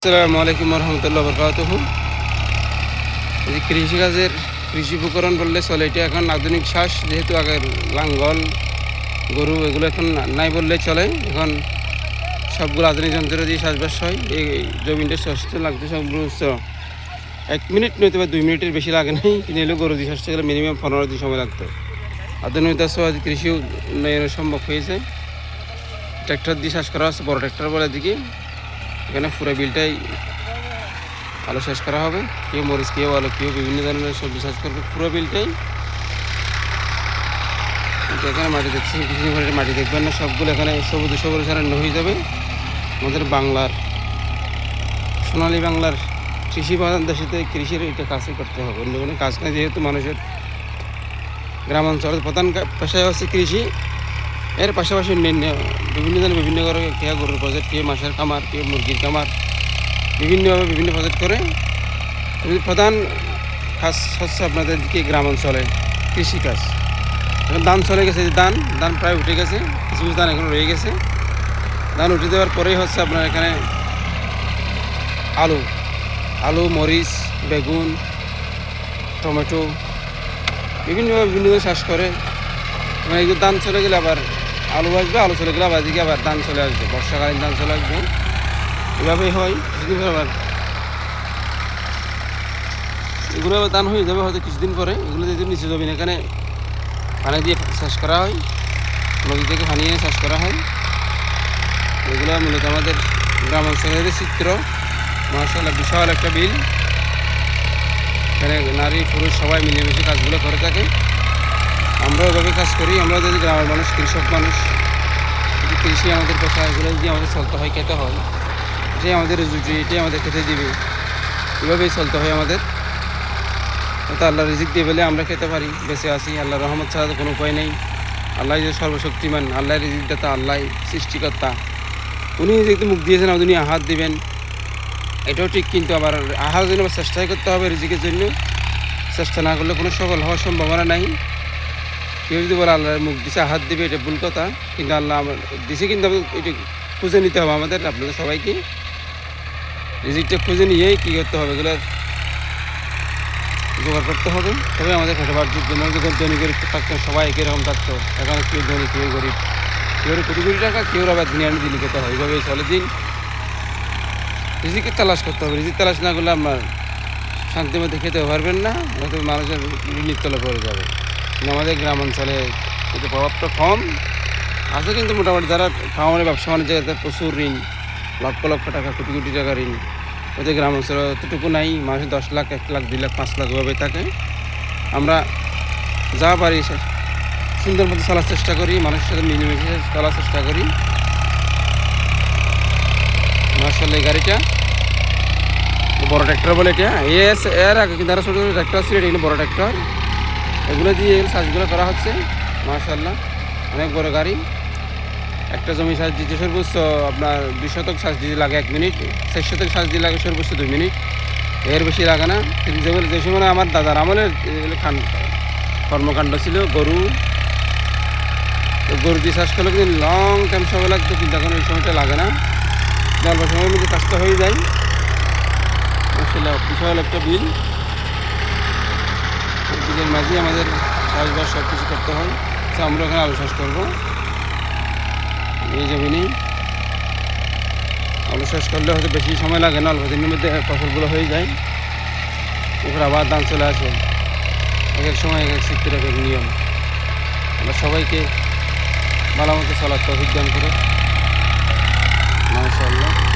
আসসালামু আলাইকুম রহমতুল্লাহ বরকাতুহ। এই কৃষিকাজের কৃষি উপকরণ বললে চলে, এটা এখন আধুনিক চাষ, যেহেতু আগের লাঙ্গল গরু এগুলো এখন নাই বললে চলে। এখন সবগুলো আধুনিক যন্ত্র দিয়ে চাষবাস হয়। এই জমিটা শস্য লাগতে সবগুলো 1 মিনিট নয়তো বা 2 মিনিটের বেশি লাগে নাই, কিন্তু এগুলো গরু দিয়ে চাষ গেলে মিনিমাম 15 দিন সময় লাগতো। আধুনিকতার সহ কৃষি উন্নয়ন সম্ভব হয়েছে। ট্র্যাক্টর দিয়ে চাষ করা হচ্ছে, বড় ট্র্যাক্টর বলে দিকে। এখানে পুরো বিলটাই আলু চাষ করা হবে, কেউ মরিচ, কেউ আলু, কেউ বিভিন্ন ধরনের সবজি চাষ করবে। পুরো বিলটাই এখানে মাটি দেখছি, কিছু করে মাটি দেখবেন না, সবগুলো এখানে সবুজ সবুজ ছাড়ানো হয়ে যাবে। আমাদের বাংলার সোনালী বাংলার কৃষি প্রধান দেশেতে কৃষির এটা কাজই করতে হবে, অন্য কোনো কাজ নাই। যেহেতু মানুষের গ্রামাঞ্চলের প্রধান পেশায় হচ্ছে কৃষি, এর পাশাপাশি অন্যান্য বিভিন্ন ধরনের বিভিন্ন করে কেউ গরুর প্রজেক্ট, কেউ মাছের খামার, কেউ মুরগির খামার, বিভিন্নভাবে বিভিন্ন প্রজেক্ট করে। প্রধান কাজ হচ্ছে আপনাদের দিকে গ্রামাঞ্চলে কৃষিকাজ। এখন ধান চলে গেছে, ধান প্রায় উঠে গেছে, কিছু কিছু ধান এখন রয়ে গেছে। ধান উঠে দেওয়ার পরেই হচ্ছে আপনার এখানে আলু, মরিচ, বেগুন, টমেটো বিভিন্নভাবে বিভিন্ন চাষ করে। মানে এগুলো ধান চলে গেলে আবার আলু আসবে, আলু চলে গেলে আবার দিকে আবার ধান চলে আসবে, বর্ষাকালীন ধান চলে আসবে। এভাবেই হয় কিছুদিন পরে আবার এগুলো আবার ধান হয়ে যাবে হয়তো কিছুদিন পরে। এগুলো যেহেতু নিচে জমিন, এখানে পানি দিয়ে চাষ করা হয়, নদী থেকে পানি নিয়ে চাষ করা হয়। এগুলো মূলত আমাদের গ্রামাঞ্চলের চিত্র। মাশাআল্লাহ বিশাল একটা বিল, এখানে নারী পুরুষ সবাই মিলেমিশে কাজগুলো করে থাকে। আমরাও এভাবে কাজ করি। আমরা যদি গ্রামের মানুষ, কৃষক মানুষ, কৃষি আমাদের পেশা, এগুলো দিয়ে আমাদের চলতে হয়, খেতে হয়, এটাই আমাদের রুজি, এটাই আমাদের খেতে দিবে, এভাবেই চলতে হয় আমাদের। তো আল্লাহ রিজিক দিয়ে বলে আমরা খেতে পারি, বেঁচে আসি। আল্লাহর রহমত ছাড়া তো কোনো উপায় নেই। আল্লাহ যে সর্বশক্তিমান, আল্লাহ রিজিক দাতা, আল্লাহ সৃষ্টিকর্তা, উনি যেহেতু মুখ দিয়েছেন উনি আহার দিবেন, এটাও ঠিক। কিন্তু আবার আহার জন্য চেষ্টাই করতে হবে রিজিকের জন্য। চেষ্টা না করলে কোনো সফল হওয়ার সম্ভাবনা নাই। কেউ যদি বলে আল্লাহর মুখ দিছে আহার দিবে, এটা ভুল কথা। কিন্তু আল্লাহ আমার দিছে, কিন্তু এটা খুঁজে নিতে হবে আমাদের, আপনাদের সবাইকে। রিজিকটা খুঁজে নিয়েই কী করতে হবে, এগুলোর জোগাড় করতে হবে। তবে আমাদের খেটে জন্য যখন ধনী গরিব থাকতো, সবাই একই রকম থাকতো। এখন কেউ ধনী, কেউ গরিব, কেউ কোটি কোটি টাকা, কেউ আবার দিনে আনি দিলি খেতে হয়। এইভাবে চলে দিন। রিজিকের তালাশ করতে হবে। রিজিক তালাশ না করলে আপনার শান্তির মধ্যে খেতে পারবেন না, হয়তো মানুষের ঋণের তলে পড়ে যাবে। কিন্তু আমাদের গ্রাম অঞ্চলে এতে প্রভাবটা কম আছে, কিন্তু মোটামুটি যারা খাওয়ানোর ব্যবসা বাণিজ্য, প্রচুর ঋণ, লক্ষ লক্ষ টাকা, কোটি কোটি টাকা ঋণ। ওদের গ্রাম অঞ্চলে অতটুকু নাই। মানুষ 10 লাখ, 1 লাখ, 2 লাখ, 5 লাখ এভাবে থাকে। আমরা যা পারি সুন্দর মতো চলার চেষ্টা করি, মানুষের সাথে মিলেমিশে চলার চেষ্টা করি। মাশাআল্লাহ এই গাড়িটা বড় ট্র্যাক্টর বলে, এটা এর আগে কিন্তু আরও ছোটো ছোটো ট্র্যাক্টর ছিল, এটা কিন্তু বড় ট্র্যাক্টর। এগুলো দিয়ে চাষগুলো করা হচ্ছে। মাশাআল্লাহ অনেক বড় গাড়ি। একটা জমি চাষ দিতে সর্বোচ্চ আপনার 2 শতক চাষ দিতে লাগে 1 মিনিট, 4 শতক চাষ দিতে লাগে সর্বোচ্চ 2 মিনিট, এর বেশি লাগে না। কিন্তু যে সময় আমার দাদার আমলের কর্মকাণ্ড ছিল গরু, তো গরু দিয়ে চাষ করলে কিন্তু লং টাইম সময় লাগতো, কিন্তু এখন এই সময়টা লাগে না, অল্প সময়ের মধ্যে কাজটা হয়ে যায়। আসলে বিশাল একটা বিল, বিলের মাঝে আমাদের চাষবাস সব কিছু করতে হয়। আমরা এখানে আলু চাষ করবো এই জমিনে। আলু চাষ করলে হয়তো বেশি সময় লাগে না, অল্প দিনের মধ্যে ফসলগুলো হয়ে যায়। এরপর আবার ধান চলে আসে, এক এক সময় এক এক চিত্রের এক এক নিয়ম। আমরা সবাইকে ভালো মতো চলার তৌফিক দান করে। মাশাআল্লাহ।